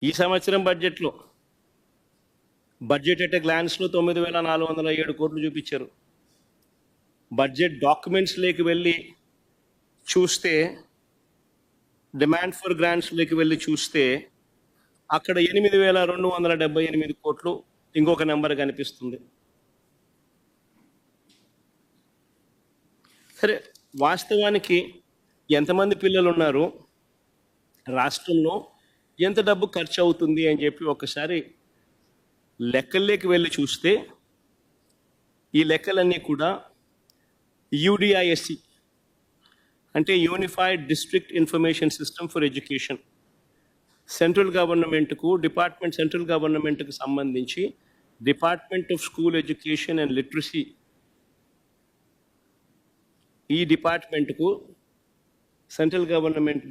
ఈ సంవత్సరం budget at గ్లాన్స్లో 9,407 కోట్లు చూపించారు. బడ్జెట్ డాక్యుమెంట్స్లోకి వెళ్ళి చూస్తే, డిమాండ్ ఫర్ గ్రాంట్స్లోకి వెళ్ళి చూస్తే అక్కడ 8,278 కోట్లు ఇంకొక నెంబర్ కనిపిస్తుంది. సరే, వాస్తవానికి ఎంతమంది పిల్లలు ఉన్నారు, రాష్ట్రంలో ఎంత డబ్బు ఖర్చు అవుతుంది అని చెప్పి ఒకసారి లెక్కల్లోకి వెళ్ళి చూస్తే ఈ లెక్కలన్నీ కూడా యూడిఐఎస్సి అంటే unified district information system for education, central గవర్నమెంట్కి సంబంధించి department of school education and literacy, ఈ డిపార్ట్మెంట్కు central government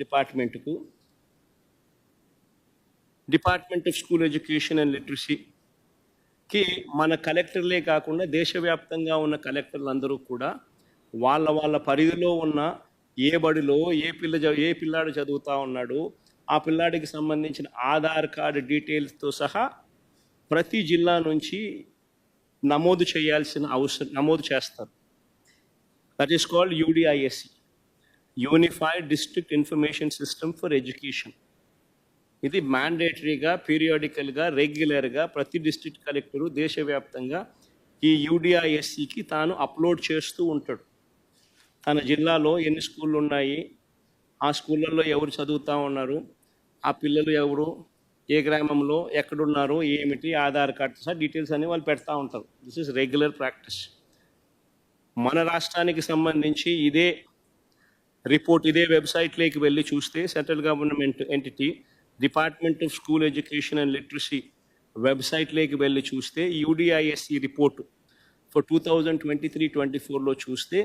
department of school education and లిటరసీకి మన కలెక్టర్లే కాకుండా దేశవ్యాప్తంగా ఉన్న కలెక్టర్లు అందరూ కూడా వాళ్ళ పరిధిలో ఉన్న ఏ బడిలో ఏ పిల్లాడు చదువుతూ ఉన్నాడు, ఆ పిల్లాడికి సంబంధించిన ఆధార్ కార్డు డీటెయిల్స్తో సహా ప్రతి జిల్లా నుంచి నమోదు చేస్తారు. That is called యూడిఐఎస్సి, unified district information system for education. ఇది మ్యాండేటరీగా, పీరియాడికల్గా, రెగ్యులర్గా ప్రతి డిస్ట్రిక్ట్ కలెక్టరు దేశవ్యాప్తంగా ఈ యూడిఐఎస్సికి తాను అప్లోడ్ చేస్తూ ఉంటాడు. తన జిల్లాలో ఎన్ని స్కూళ్ళు ఉన్నాయి, ఆ స్కూళ్ళల్లో ఎవరు చదువుతూ ఉన్నారు, ఆ పిల్లలు ఎవరు, ఏ గ్రామంలో ఎక్కడున్నారు, ఏమిటి, ఆధార్ కార్డు సార్ డీటెయిల్స్ అన్ని వాళ్ళు పెడతా ఉంటారు. This is regular practice. మన రాష్ట్రానికి సంబంధించి ఇదే రిపోర్ట్ ఇదే వెబ్సైట్లోకి వెళ్ళి చూస్తే, central government entity department of school education and literacy వెబ్సైట్లోకి వెళ్ళి చూస్తే యూడిఐఎస్సి రిపోర్టు ఫర్ 2023-24లో చూస్తే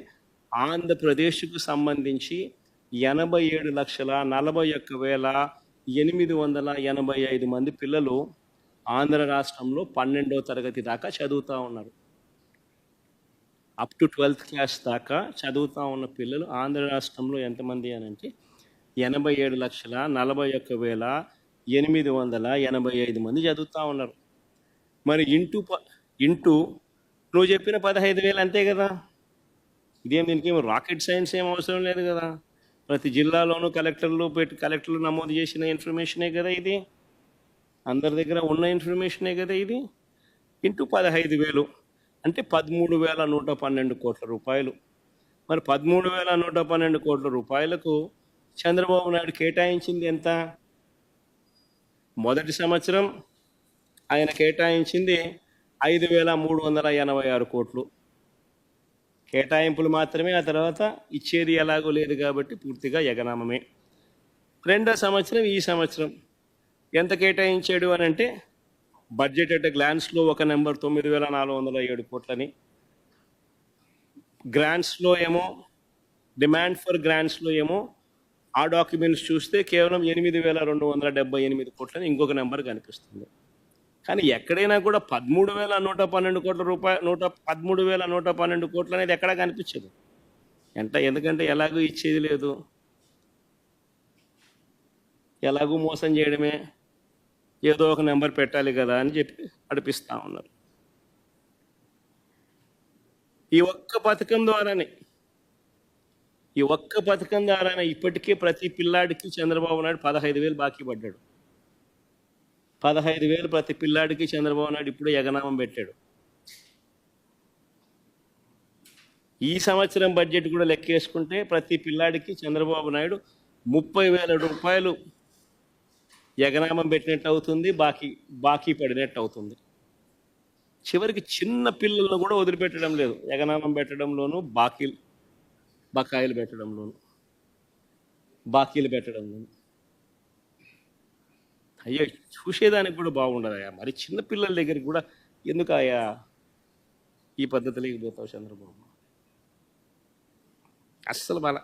ఆంధ్రప్రదేశ్కు సంబంధించి 87,41,885 మంది పిల్లలు ఆంధ్ర రాష్ట్రంలో 12వ తరగతి దాకా చదువుతూ ఉన్నారు. అప్ టు 12th క్లాస్ దాకా చదువుతూ ఉన్న పిల్లలు ఆంధ్ర రాష్ట్రంలో ఎంతమంది అని అంటే 87,41,885 మంది చదువుతూ ఉన్నారు. మరి ఇంటూ నువ్వు చెప్పిన 15,000 అంతే కదా. దీనికేమో రాకెట్ సైన్స్ ఏం అవసరం లేదు కదా. ప్రతి జిల్లాలోనూ కలెక్టర్లు నమోదు చేసిన ఇన్ఫర్మేషనే కదా ఇది, అందరి దగ్గర ఉన్న ఇన్ఫర్మేషనే కదా ఇది. ఇంటూ 15,000 అంటే 13,112 కోట్ల రూపాయలు. మరి 13,112 కోట్ల రూపాయలకు చంద్రబాబు నాయుడు కేటాయించింది ఎంత? మొదటి సంవత్సరం ఆయన కేటాయించింది 5,386 కోట్లు కేటాయింపులు మాత్రమే. ఆ తర్వాత ఇచ్చేది ఎలాగో లేదు కాబట్టి పూర్తిగా ఎగనామమే. రెండో సంవత్సరం ఈ సంవత్సరం ఎంత కేటాయించాడు అని అంటే, బడ్జెట్ అట్ గ్లాన్స్లో ఒక నెంబర్ 9,407 కోట్లని, గ్రాంట్స్లో ఏమో డిమాండ్ ఫర్ గ్రాంట్స్లో ఏమో ఆ డాక్యుమెంట్స్ చూస్తే కేవలం 8,278 కోట్లని ఇంకొక నెంబర్ కనిపిస్తుంది. కానీ ఎక్కడైనా కూడా 13,112 కోట్ల రూపాయలు 13,112 కోట్లు అనేది ఎక్కడా కనిపించదు. ఎందుకంటే ఎలాగూ ఇచ్చేది లేదు, ఎలాగూ మోసం చేయడమే, ఏదో ఒక నెంబర్ పెట్టాలి కదా అని చెప్పి నడిపిస్తూ ఉన్నారు. ఈ ఒక్క పథకం ద్వారానే ఇప్పటికే ప్రతి పిల్లాడికి చంద్రబాబు నాయుడు 15,000 బాకీ పడ్డాడు. 15,000 ప్రతి పిల్లాడికి చంద్రబాబు నాయుడు ఇప్పుడు ఎగనామం పెట్టాడు. ఈ సంవత్సరం బడ్జెట్ కూడా లెక్కేసుకుంటే ప్రతి పిల్లాడికి చంద్రబాబు నాయుడు 30,000 రూపాయలు ఎగనామం పెట్టినట్టు అవుతుంది, బాకీ పడినట్టు అవుతుంది. చివరికి చిన్న పిల్లలను కూడా వదిలిపెట్టడం లేదు, ఎగనామం పెట్టడంలోనూ బకాయిలు పెట్టడంలోనూ. అయ్యో, చూసేదానికి కూడా బాగుండదయ్యా. మరి చిన్న పిల్లల దగ్గరికి కూడా ఎందుకు అయ్యా ఈ పద్ధతిలోకి పోతావు చంద్రబాబు? అస్సలు బాగా